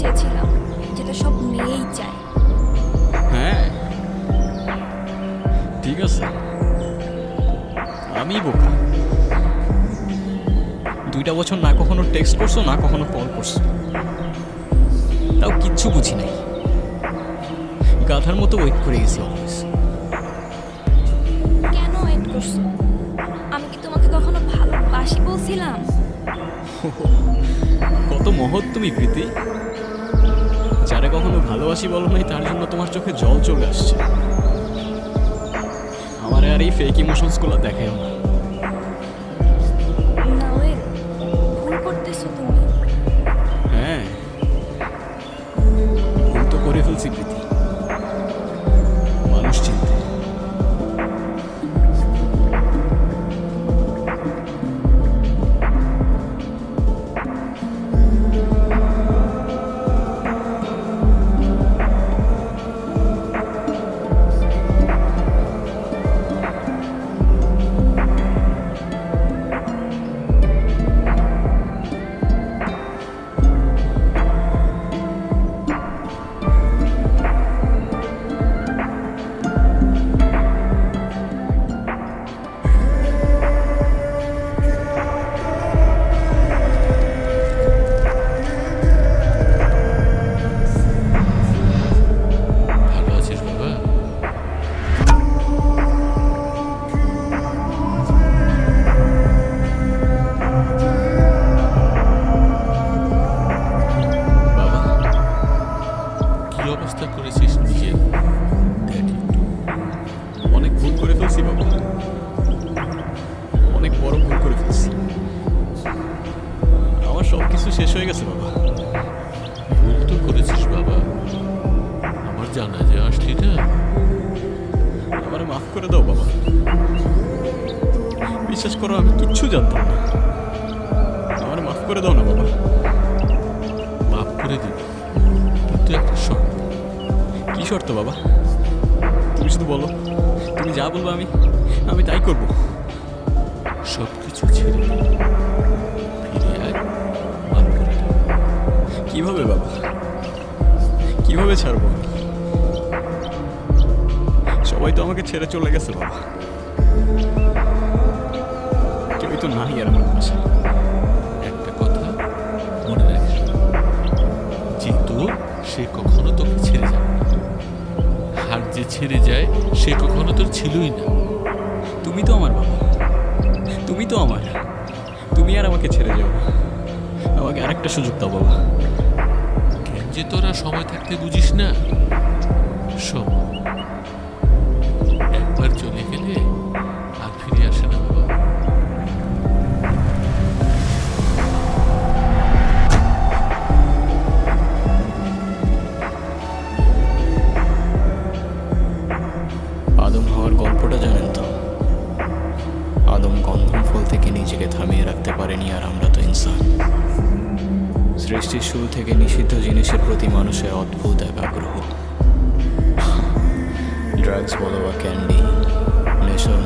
চেয়েছিলাম, যেটা সব মেয়েই চায়। হ্যাঁ ঠিক আছে, আমি বোকা। 2টা বছর না কখনো টেক্সট করছো, না কখনো কল করছো, তাও কিচ্ছু বুঝি নাই। গাধার মতো ওয়েট করে গেছি অলওয়েজ। কেন ওয়েট করছো? আমি কি তোমাকে কখনো ভালোবাসি বলছিলাম? কত মহৎ তুমি প্রীতি, যারা কখনো ভালোবাসি বলো নাই তার জন্য তোমার চোখে জল চলে আসছে। আমার আর এই ফেক ইমোশনসগুলো দেখাও না। নাওয়েল, ভুল করতেছো তুমি। হ্যাঁ ভুল তো করে ফেলছি প্রীতি, মানুষ চিনতে। ভালো আছিস বাবা? বাবা কি অবস্থা করেছিস নিজের? দেখ একটু। অনেক ভুল করে ফেলছি বাবা, অনেক বড় ভুল করে ফেলছি। আমার সব কিছু শেষ হয়ে গেছে বাবা। ভুল তো করেছিস বাবা, আমার জানা যে আসলি না। আমারে মাফ করে দাও বাবা। বিশ্বাস করো আমি কিচ্ছু জানতাম না। আমারে মাফ করে দাও না বাবা। মাফ করে দিবি, কিন্তু একটা শর্ত। কি শর্ত বাবা? তুমি শুধু বলো, তুমি যা বলবো আমি আমি তাই করব। সব কিছু ছেড়ে দে, ফিরে আয়, মাফ করে দে। কিভাবে বাবা, কিভাবে ছাড়বো আমি? সবাই তো আমাকে ছেড়ে চলে গেছে বাবা, কেউই তো নাই আর আমার পাশে। একটা কথা মনে রাখিস, যেহেতু সে কখনো তোকে ছেড়ে যাবে না, আর যে ছেড়ে যায় সে কখনো তোর ছিলই না। তুমি তো আমার বাবা, তুমি তো আমার, তুমি আর আমাকে ছেড়ে যাও না। আমাকে আরেকটা সুযোগ দাও বাবা। কেন যে তোরা সময় থাকতে বুঝিস না? শোন, একবার চলে গেলে আর ফিরে আসে না বাবা। আদম হওয়ার গল্পটা জানেন তো? আদম গন্ধম ফল থেকে নিজেকে থামিয়ে রাখতে পারেনি, আর আমরা তো ইনসান। সৃষ্টির শুরু থেকে নিষিদ্ধ জিনিসের প্রতি মানুষের অদ্ভুত এক আগ্রহ। ড্রাগস বলো বা ক্যান্ডি, নেশার